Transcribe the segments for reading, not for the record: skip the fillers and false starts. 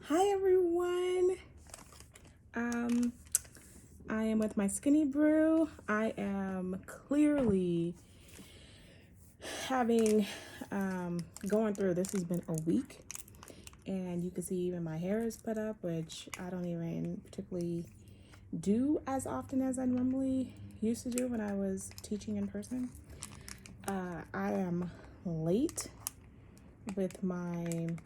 Hi everyone. I am with my skinny brew. I am clearly having going through this has been a week, and you can see even my hair is put up, which I don't even particularly do as often as I normally used to do when I was teaching in person. I am late with my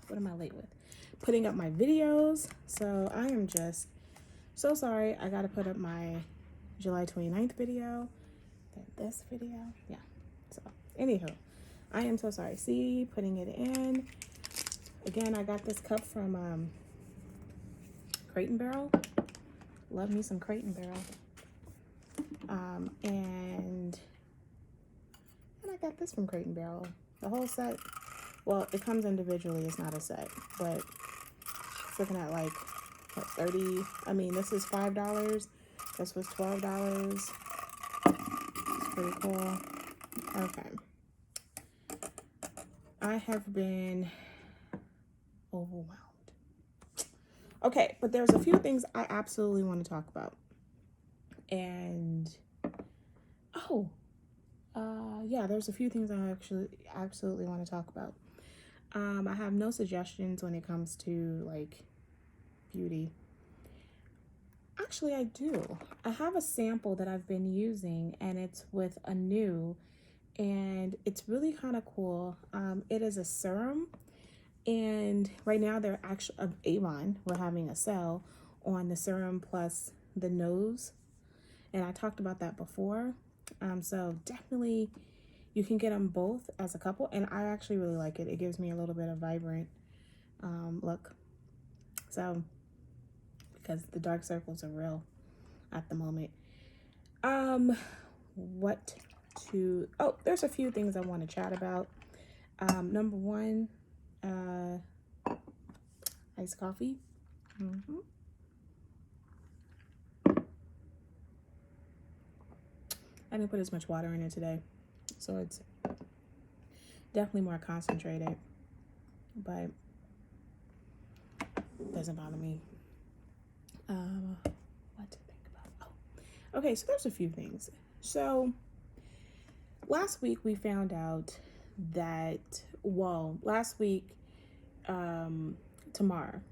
what am I late with? Putting up my videos. So I am just so sorry. I got to put up my July 29th video, then this video. Yeah. So, anywho, I am so sorry. See, putting it in. Again, I got this cup from Crate and Barrel. Love me some Crate and Barrel. And I got this from Crate and Barrel. The whole set. Well, it comes individually. It's not a set, but it's looking at like what, 30. I mean, this is $5. This was $12. It's pretty cool. Okay. I have been overwhelmed. Okay, but there's a few things I absolutely want to talk about. And yeah, there's a few things I actually absolutely want to talk about. I have no suggestions when it comes to like beauty. Actually, I do. I have a sample that I've been using, and it's with a new, and it's really kind of cool. It is a serum, and right now they're actually Avon. We're having a sale on the serum plus the nose, and I talked about that before. So definitely you can get them both as a couple, and I actually really like it. It gives me a little bit of vibrant look. So, because the dark circles are real at the moment. There's a few things I want to chat about. Number one, iced coffee. I didn't put as much water in it today, so it's definitely more concentrated, but it doesn't bother me. What to think about? Okay, so there's a few things. So last week we found out that, last week, Tamar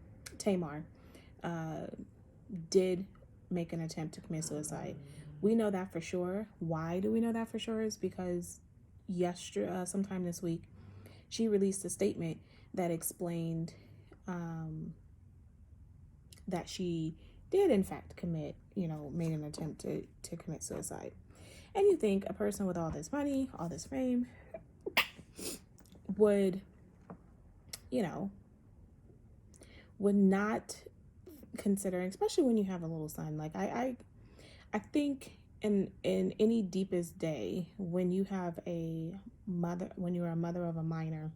did make an attempt to commit suicide. We know that for sure. Why do we know that for sure? Is because sometime this week, she released a statement that explained that she did in fact made an attempt to commit suicide. And you think a person with all this money, all this fame, would not consider, especially when you have a little son. Like I think in any deepest day, when you have when you're a mother of a minor,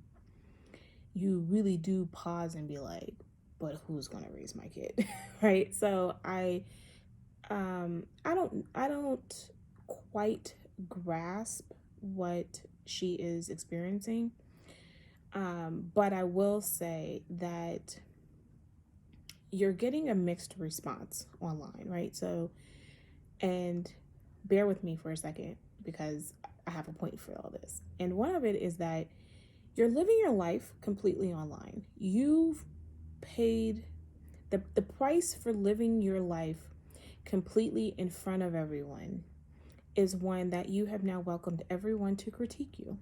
you really do pause and be like, but who's going to raise my kid? Right? So I don't quite grasp what she is experiencing. But I will say that you're getting a mixed response online, right? So, and bear with me for a second because I have a point for all this. And one of it is that you're living your life completely online. You've paid the price for living your life completely in front of everyone is one that you have now welcomed everyone to critique you.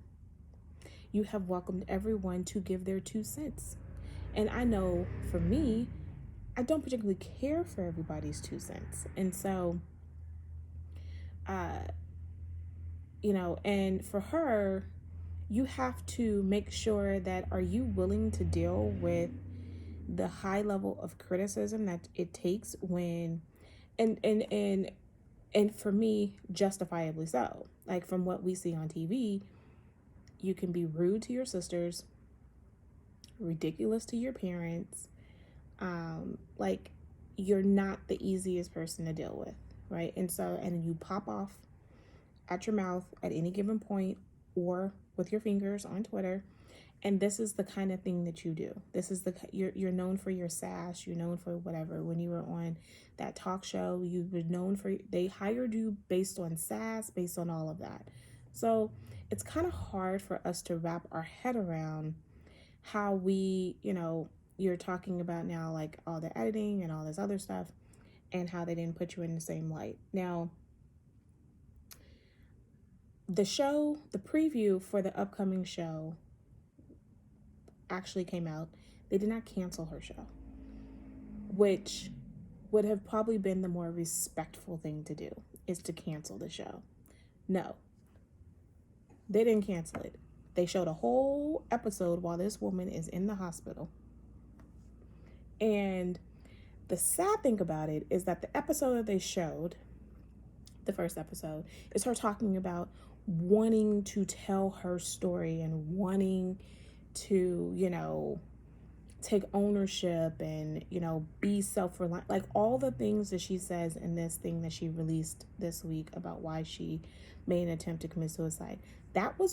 You have welcomed everyone to give their 2 cents. And I know for me, I don't particularly care for everybody's 2 cents. And so, and for her, you have to make sure that, are you willing to deal with the high level of criticism that it takes when, and for me, justifiably so. Like from what we see on TV, you can be rude to your sisters, ridiculous to your parents. Like you're not the easiest person to deal with, right? And so, and you pop off at your mouth at any given point or with your fingers on Twitter, And this is the kind of thing that you do. This is you're known for your sass. You're known for whatever. When you were on that talk show, you were known for, they hired you based on sass, based on all of that. So it's kind of hard for us to wrap our head around how we, you're talking about now, like all the editing and all this other stuff, and how they didn't put you in the same light. Now, the preview for the upcoming show actually came out. They did not cancel her show, which would have probably been the more respectful thing to do, is to cancel the show. No, they didn't cancel it. They showed a whole episode while this woman is in the hospital. And the sad thing about it is that the episode that they showed, the first episode, is her talking about wanting to tell her story and wanting to, take ownership and, be self-reliant, like all the things that she says in this thing that she released this week about why she made an attempt to commit suicide. That's what's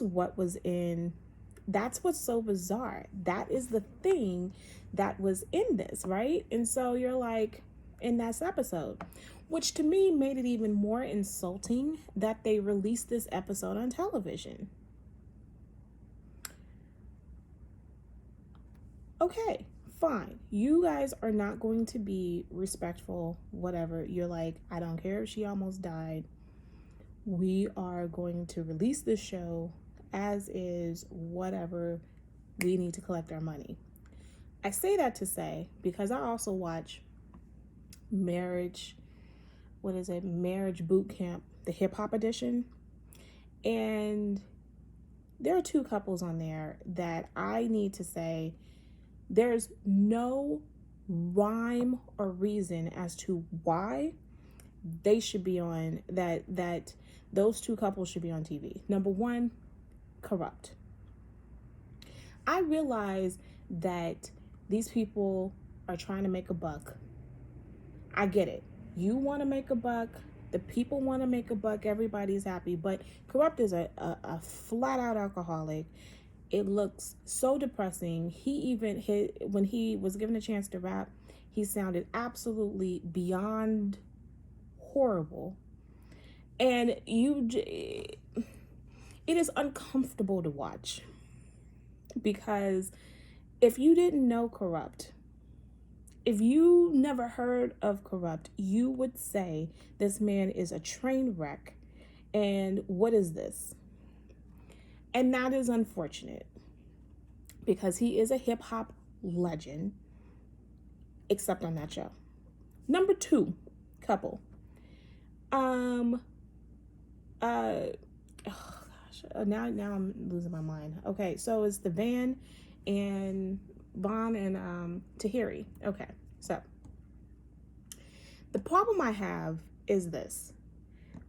so bizarre. That is the thing that was in this, right? And so you're like, in that episode, which to me made it even more insulting that they released this episode on television. Okay, fine. You guys are not going to be respectful, whatever. You're like, I don't care if she almost died. We are going to release this show as is, whatever. We need to collect our money. I say that to say, because I also watch Marriage Bootcamp, the hip hop edition. And there are two couples on there that I need to say, there's no rhyme or reason as to why they should be on that those two couples should be on TV. Number one, corrupt. I realize that these people are trying to make a buck. I get it. You want to make a buck. The people want to make a buck. Everybody's happy. But Corrupt is a flat out alcoholic. It looks so depressing. When he was given a chance to rap, he sounded absolutely beyond horrible. And it is uncomfortable to watch, because if you didn't know Corrupt, if you never heard of Corrupt, you would say this man is a train wreck. And what is this? And that is unfortunate, because he is a hip hop legend, except on that show. Number two couple. Oh gosh, now I'm losing my mind. Okay, so it's the Von and Tahiri. Okay, so the problem I have is this: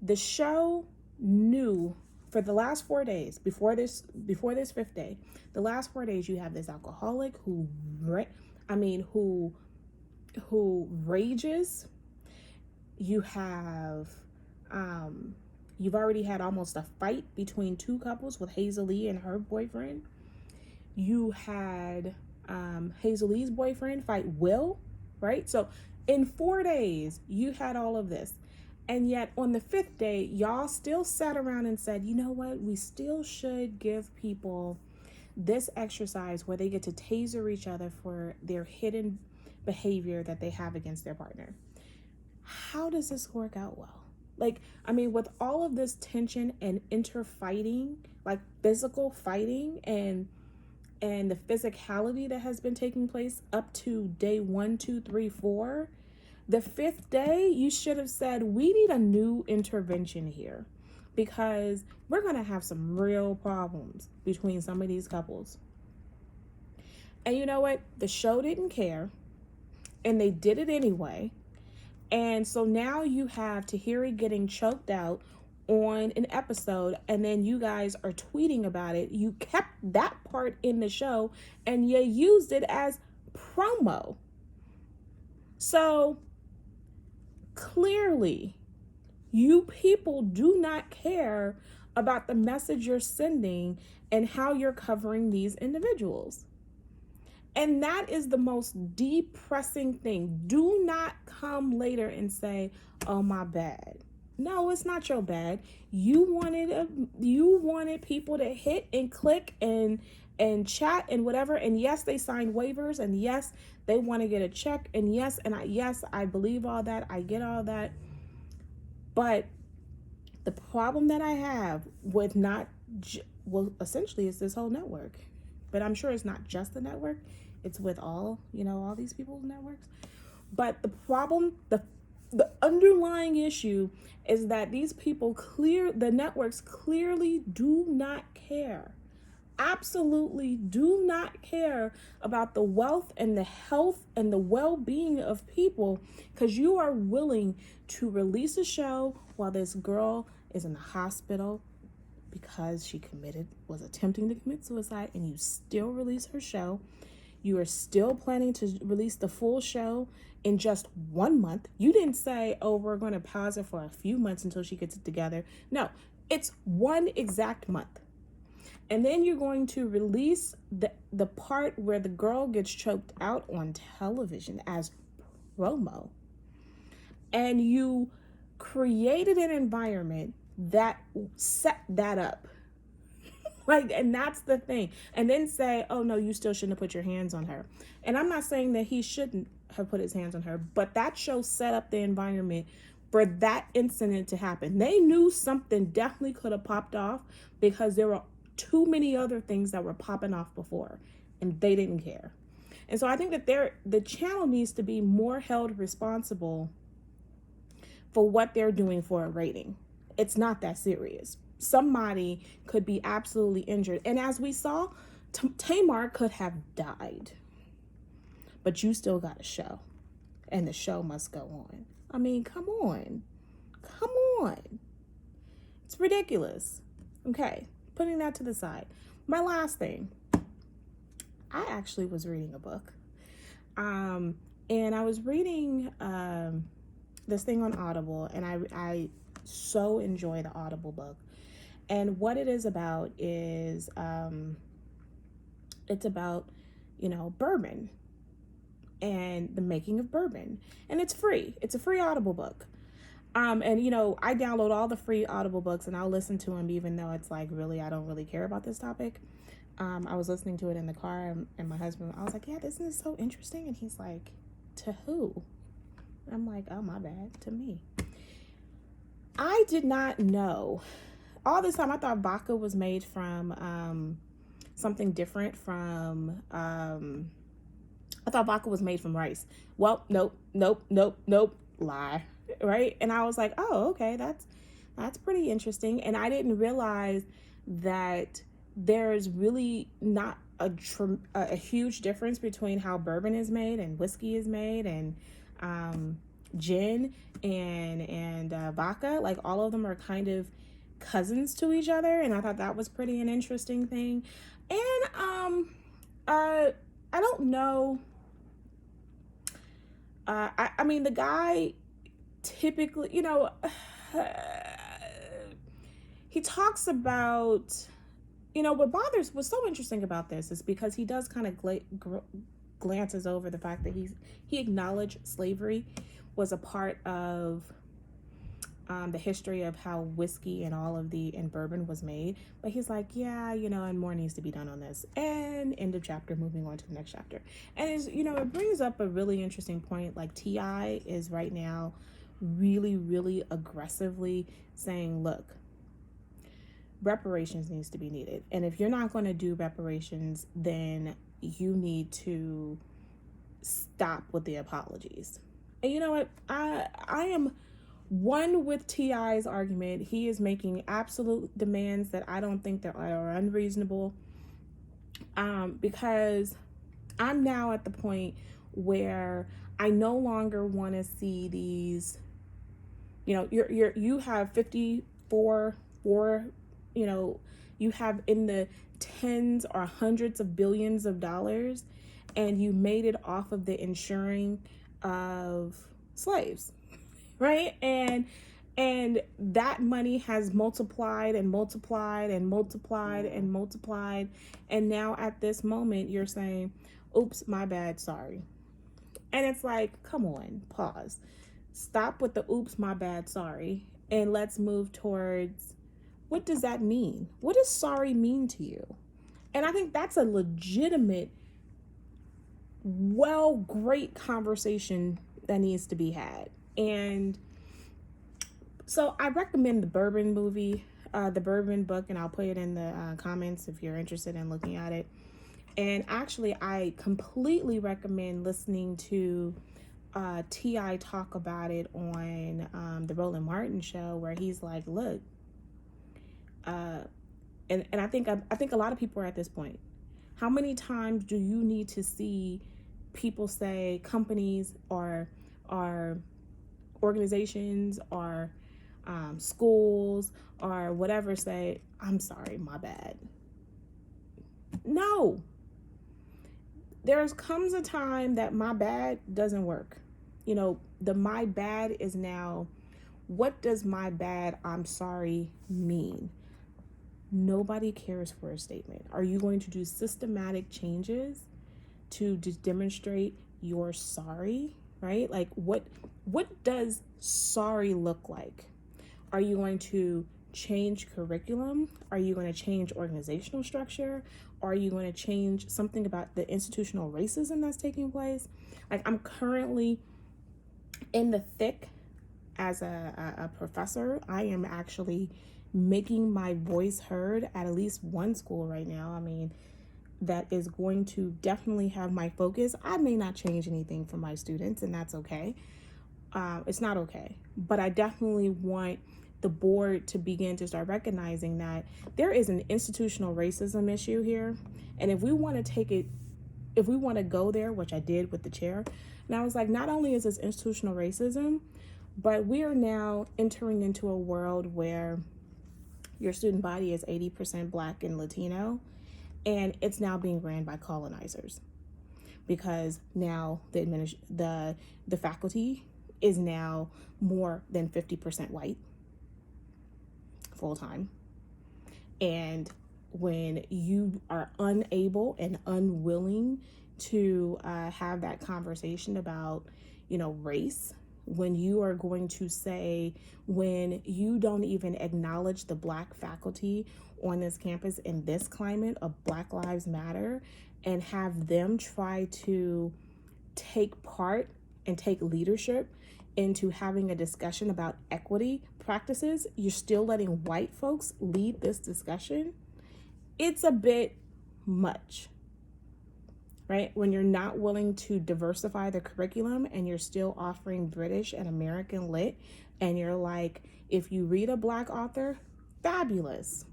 the show knew for the last 4 days before this fifth day, the last 4 days, you have this alcoholic who rages. You have you've already had almost a fight between two couples with Hazel Lee and her boyfriend. You had Hazel Lee's boyfriend fight Will, right? So in 4 days, you had all of this. And yet on the fifth day, y'all still sat around and said, you know what? We still should give people this exercise where they get to taser each other for their hidden behavior that they have against their partner. How does this work out well? With all of this tension and interfighting, like physical fighting and the physicality that has been taking place up to day 1, 2, 3, 4, the fifth day, you should have said, we need a new intervention here, because we're going to have some real problems between some of these couples. And you know what? The show didn't care, and they did it anyway. And so now you have Tahiri getting choked out on an episode, and then you guys are tweeting about it. You kept that part in the show, and you used it as promo. So clearly, you people do not care about the message you're sending and how you're covering these individuals. And that is the most depressing thing. Do not come later and say, "Oh, my bad." No, it's not your bad. You wanted people to hit and click and chat and whatever. And yes, they signed waivers, and yes, they want to get a check, and yes, I believe all that. I get all that. But the problem that I have with essentially it's this whole network. But I'm sure it's not just the network. It's with all these people's networks. But the problem, the underlying issue is that these people the networks clearly do not care. Absolutely do not care about the wealth and the health and the well-being of people, because you are willing to release a show while this girl is in the hospital because she was attempting to commit suicide, and you still release her show. You are still planning to release the full show in just 1 month. You didn't say, "Oh, we're going to pause it for a few months until she gets it together." No, it's one exact month. And then you're going to release the part where the girl gets choked out on television as promo. And you created an environment that set that up. And that's the thing. And then say, "Oh no, you still shouldn't have put your hands on her." And I'm not saying that he shouldn't have put his hands on her, but that show set up the environment for that incident to happen. They knew something definitely could have popped off because there were too many other things that were popping off before, and they didn't care. And so I think that the channel needs to be more held responsible for what they're doing for a rating. It's not that serious. Somebody could be absolutely injured. And as we saw, Tamar could have died. But you still got a show. And the show must go on. I mean, come on. Come on. It's ridiculous. Okay, putting that to the side. My last thing. I actually was reading a book. And I was reading this thing on Audible. And I so enjoy the Audible book. And what it is about is, it's about, bourbon and the making of bourbon. And it's free. It's a free Audible book. And, I download all the free Audible books and I'll listen to them, even though it's like, really, I don't really care about this topic. I was listening to it in the car and my husband, I was like, "Yeah, isn't this so interesting?" And he's like, "To who?" I'm like, "Oh, my bad, to me." I did not know. All this time I thought vodka was made from something different from, I thought vodka was made from rice. Well, nope. Lie. Right? And I was like, "Oh, okay, that's pretty interesting." And I didn't realize that there's really not a huge difference between how bourbon is made and whiskey is made and gin and vodka. Like, all of them are kind of cousins to each other, and I thought that was pretty an interesting thing. And I don't know. I mean, the guy typically, he talks about, what's so interesting about this is because he does kind of glances over the fact that he acknowledged slavery was a part of the history of how whiskey and bourbon was made. But he's like, "Yeah, and more needs to be done on this." And end of chapter, moving on to the next chapter. And it brings up a really interesting point. Like, T.I. is right now really, really aggressively saying, "Look, reparations needs to be needed. And if you're not going to do reparations, then you need to stop with the apologies." And you know what? I am one with T.I.'s argument. He is making absolute demands that I don't think that are unreasonable. Because I'm now at the point where I no longer want to see these, you have 54, you have in the tens or hundreds of billions of dollars, and you made it off of the insuring of slaves. Right? And And that money has multiplied and multiplied and multiplied and multiplied. And now at this moment, you're saying, oops, my bad, sorry. And it's like, come on, pause. Stop with the oops, my bad, sorry. And let's move towards, what does that mean? What does sorry mean to you? And I think that's a legitimate, great conversation that needs to be had. And so I recommend the Bourbon movie, the Bourbon book, and I'll put it in the comments if you're interested in looking at it. And actually, I completely recommend listening to T.I. talk about it on the Roland Martin show, where he's like, look, and I think a lot of people are at this point. How many times do you need to see people say, companies or organizations or schools or whatever, say, I'm sorry, my bad? No. There comes a time that my bad doesn't work. You know, the my bad is now, what does my bad, I'm sorry mean? Nobody cares for a statement. Are you going to do systematic changes to demonstrate you're sorry, right? Like what does sorry look like? Are you going to change curriculum? Are you going to change organizational structure? Are you going to change something about the institutional racism that's taking place? Like, I'm currently in the thick as a professor. I am actually making my voice heard at least one school right now. I mean, that is going to definitely have my focus. I may not change anything for my students, and that's okay. It's not okay. But I definitely want the board to begin to start recognizing that there is an institutional racism issue here. And if we want to take it, if we want to go there, which I did with the chair, and I was like, not only is this institutional racism, but we are now entering into a world where your student body is 80% Black and Latino, and it's now being ran by colonizers, because now the faculty is now more than 50% white full time. And when you are unable and unwilling to have that conversation about, race, when you are going to say, when you don't even acknowledge the Black faculty on this campus in this climate of Black Lives Matter, and have them try to take part and take leadership into having a discussion about equity practices, you're still letting white folks lead this discussion. It's a bit much, right? When you're not willing to diversify the curriculum and you're still offering British and American lit, and you're like, if you read a Black author, fabulous.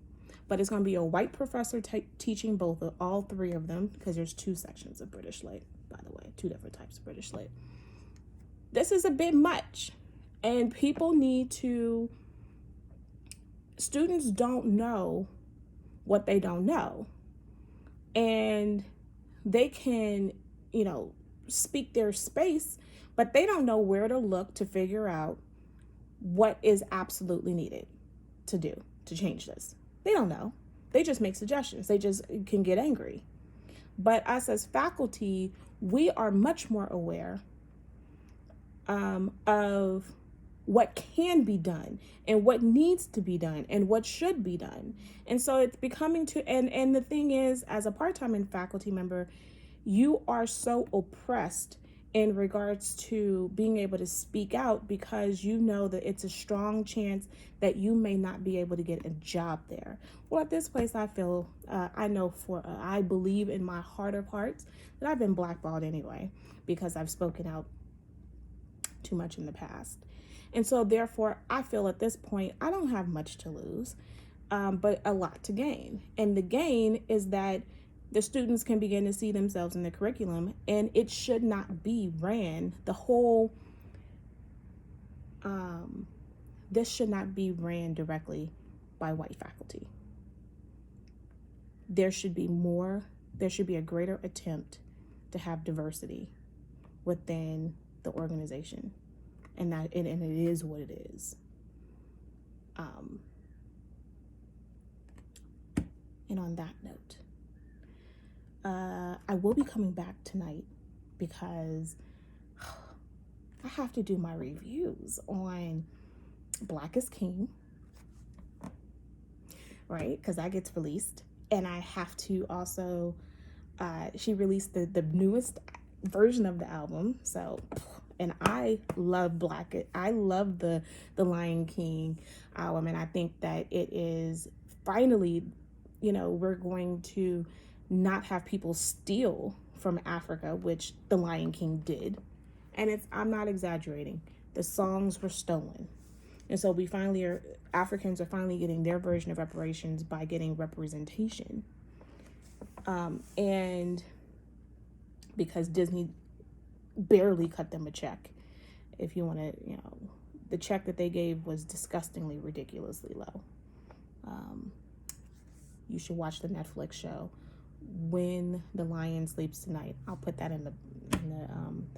But it's going to be a white professor teaching all three of them, because there's two sections of British lit, by the way, two different types of British lit. This is a bit much, and students don't know what they don't know, and they can, speak their space, but they don't know where to look to figure out what is absolutely needed to do to change this. They don't know. They just make suggestions. They just can get angry. But us as faculty, we are much more aware of what can be done and what needs to be done and what should be done. And so it's becoming and the thing is, as a part-time faculty member, you are so oppressed in regards to being able to speak out, because you know that it's a strong chance that you may not be able to get a job there. Well, at this place, I feel, I believe in my heart of hearts that I've been blackballed anyway, because I've spoken out too much in the past. And so therefore, I feel at this point, I don't have much to lose, but a lot to gain. And the gain is that the students can begin to see themselves in the curriculum, and it should not be ran, this should not be ran directly by white faculty. There should be a greater attempt to have diversity within the organization, and it is what it is. And on that note, I will be coming back tonight because I have to do my reviews on Black is King, right? Because that gets released. And I have to also, she released the newest version of the album. So, and I love I love the Lion King album. And I think that it is finally, we're going to not have people steal from Africa, which the Lion King did. And I'm not exaggerating. The songs were stolen. And so Africans are finally getting their version of reparations by getting representation. And because Disney barely cut them a check. If you want to, the check that they gave was disgustingly, ridiculously low. You should watch the Netflix show When the Lion Sleeps Tonight. I'll put that in the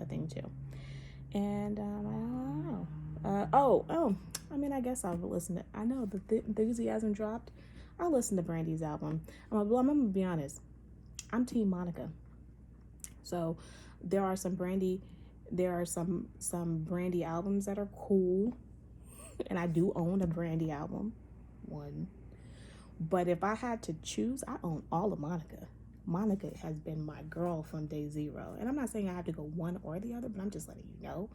thing too. And I don't know. I guess I'll listen to. I know the enthusiasm dropped. I'll listen to Brandy's album. I'm gonna be honest. I'm Team Monica. So there are some Brandy albums that are cool, and I do own a Brandy album, one. But if I had to choose, I own all of Monica. Monica has been my girl from day zero. And I'm not saying I have to go one or the other, but I'm just letting you know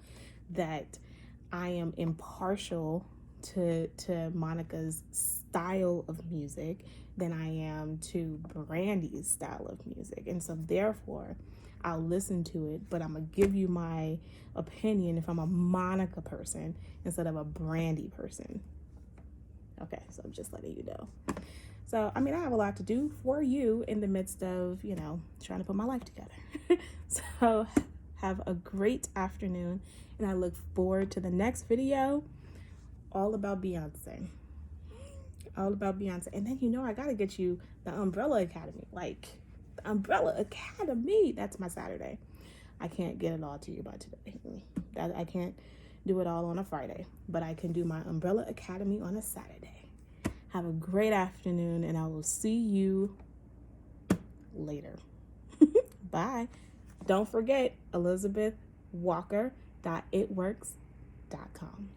that I am impartial to Monica's style of music than I am to Brandy's style of music. And so therefore, I'll listen to it, but I'm going to give you my opinion if I'm a Monica person instead of a Brandy person. Okay, so I'm just letting you know. So, I have a lot to do for you in the midst of, trying to put my life together. So, have a great afternoon, and I look forward to the next video all about Beyonce. All about Beyonce. And then, I got to get you the Umbrella Academy. The Umbrella Academy. That's my Saturday. I can't get it all to you by today. I can't do it all on a Friday, but I can do my Umbrella Academy on a Saturday. Have a great afternoon, and I will see you later. Bye. Don't forget, ElizabethWalker.itworks.com.